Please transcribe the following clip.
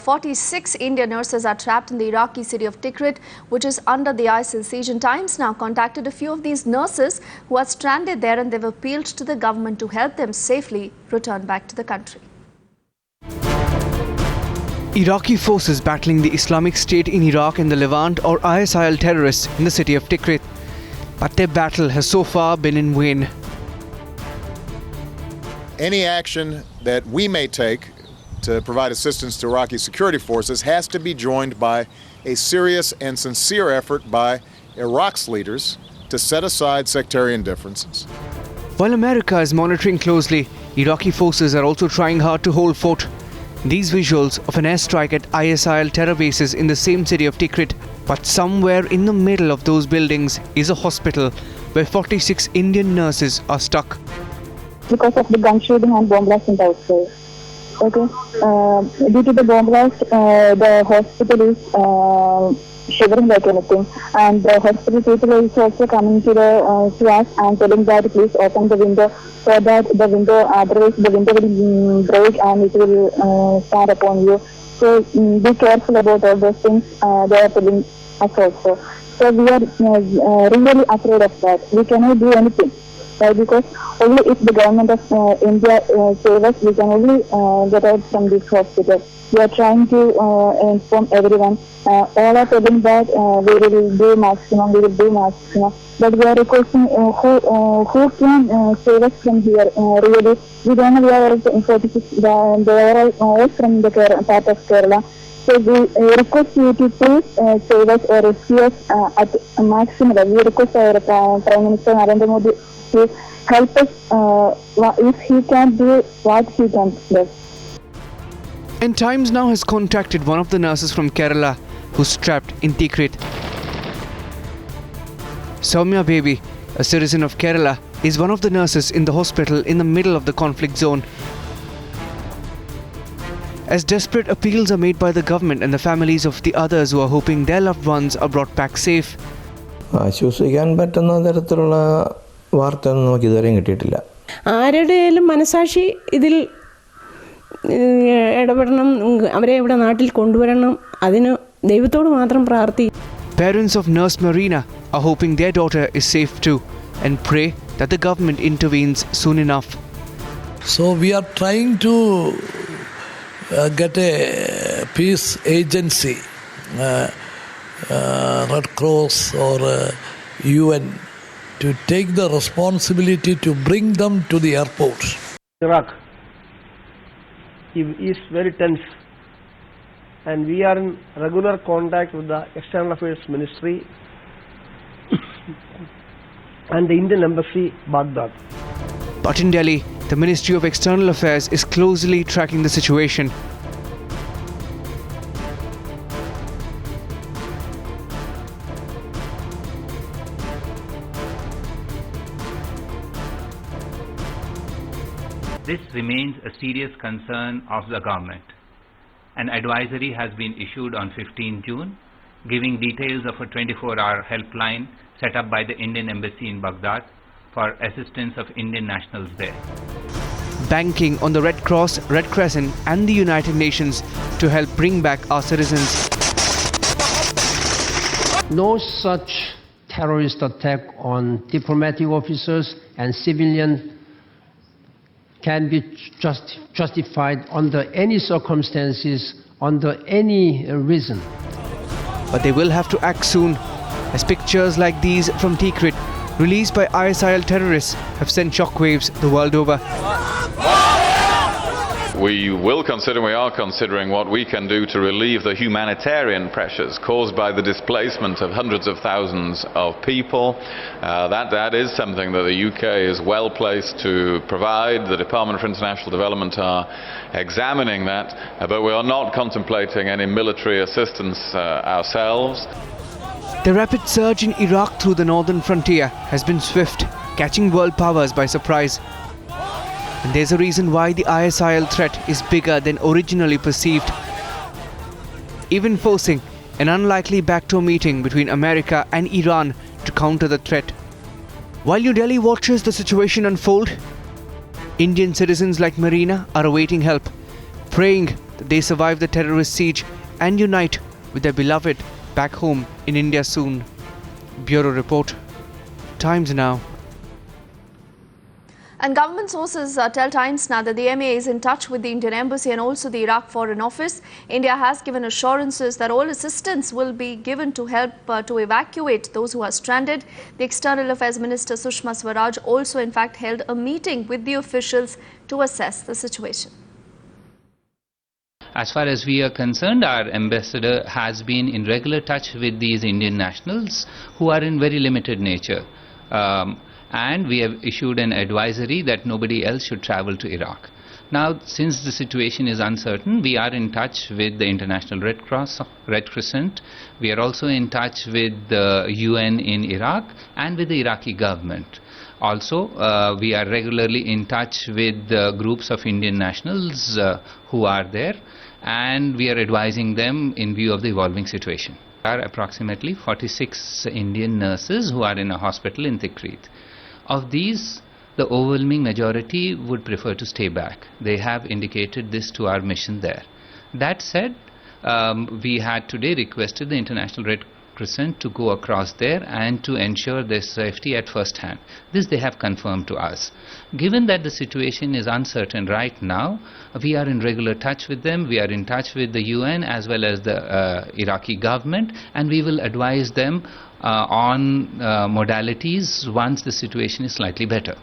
46 Indian nurses are trapped in the Iraqi city of Tikrit, which is under the ISIL siege. And Times now contacted a few of these nurses who are stranded there, and they've appealed to the government to help them safely return back to the country. Iraqi forces battling the Islamic State in Iraq and the Levant, or ISIL terrorists, in the city of Tikrit. But their battle has so far been in vain. Any action that we may take to provide assistance to Iraqi security forces has to be joined by a serious and sincere effort by Iraq's leaders to set aside sectarian differences. While America is monitoring closely, Iraqi forces are also trying hard to hold fort. These visuals of an airstrike at ISIL terror bases in the same city of Tikrit, but somewhere in the middle of those buildings is a hospital where 46 Indian nurses are stuck. Because of the gun shooting and bomb blast in the outside. Okay. Due to the bomb blast, the hospital is shivering like anything, and the hospital people is also coming to us and telling that please open the window, so that the window, otherwise the window will break and it will stand upon you. So be careful about all those things. They are telling us also. So we are really afraid of that. We cannot do anything. Because only if the government of India save us, we can only get out from this hospital. We are trying to inform everyone. All are telling that we will do maximum, But we are requesting who can save us from here. Really, we don't know where in 46. They are all from the part of Kerala. So we request you to please save us or rescue us at maximum. We request our Prime Minister Narendra Modi to help us if he can do what he can do. And Times now has contacted one of the nurses from Kerala who's trapped in Tikrit. Soumya Baby, a citizen of Kerala, is one of the nurses in the hospital in the middle of the conflict zone. As desperate appeals are made by the government and the families of the others who are hoping their loved ones are brought back safe. ആശ്വസിക്കാൻ പറ്റുന്ന തരത്തിലുള്ള വാർത്തയൊന്നും നമുക്ക് ഇതുവരെയും കിട്ടിയിട്ടില്ല. ആരുടെയും മനസാക്ഷി ഇതിൽ ഇടപെടണം, അവരെ ഇവിടെ നാട്ടിൽ കൊണ്ടുവരണം, അതിന് ദൈവത്തോട് മാത്രം പ്രാർത്ഥിക്കും. Parents of nurse Marina are hoping their daughter is safe too and pray that the government intervenes soon enough. So we are trying to get a peace agency, Red Cross or UN, to take the responsibility to bring them to the airport. Iraq is very tense, and we are in regular contact with the External Affairs Ministry and the Indian Embassy, Baghdad. But in Delhi, the Ministry of External Affairs is closely tracking the situation. This remains a serious concern of the government. An advisory has been issued on 15 June, giving details of a 24-hour helpline set up by the Indian Embassy in Baghdad for assistance of Indian nationals there. Banking on the Red Cross, Red Crescent and the United Nations to help bring back our citizens. No such terrorist attack on diplomatic officers and civilians can be justified under any circumstances, under any reason. But they will have to act soon, as pictures like these from Tikrit, released by ISIL terrorists, have sent shockwaves the world over. We are considering what we can do to relieve the humanitarian pressures caused by the displacement of hundreds of thousands of people. That is something that the UK is well placed to provide. The Department for International Development are examining that, but we are not contemplating any military assistance ourselves. The rapid surge in Iraq through the northern frontier has been swift, catching world powers by surprise. And there's a reason why the ISIL threat is bigger than originally perceived, even forcing an unlikely backdoor meeting between America and Iran to counter the threat. While New Delhi watches the situation unfold, Indian citizens like Marina are awaiting help, praying that they survive the terrorist siege and unite with their beloved back home in India soon. Bureau Report, Times Now. And government sources tell Times Now that the MEA is in touch with the Indian Embassy and also the Iraq Foreign Office. India has given assurances that all assistance will be given to help to evacuate those who are stranded. The External Affairs Minister Sushma Swaraj also in fact held a meeting with the officials to assess the situation. As far as we are concerned, our ambassador has been in regular touch with these Indian nationals who are in very limited nature. And we have issued an advisory that nobody else should travel to Iraq. Now, since the situation is uncertain, we are in touch with the International Red Crescent. We are also in touch with the UN in Iraq and with the Iraqi government. Also, we are regularly in touch with groups of Indian nationals who are there, and we are advising them in view of the evolving situation. There are approximately 46 Indian nurses who are in a hospital in Tikrit. Of these, the overwhelming majority would prefer to stay back. They have indicated this to our mission there. That said, we had today requested the International Red Crescent to go across there and to ensure their safety at first hand. This they have confirmed to us. Given that the situation is uncertain right now, we are in regular touch with them. We are in touch with the UN as well as the Iraqi government, and we will advise them on modalities once the situation is slightly better.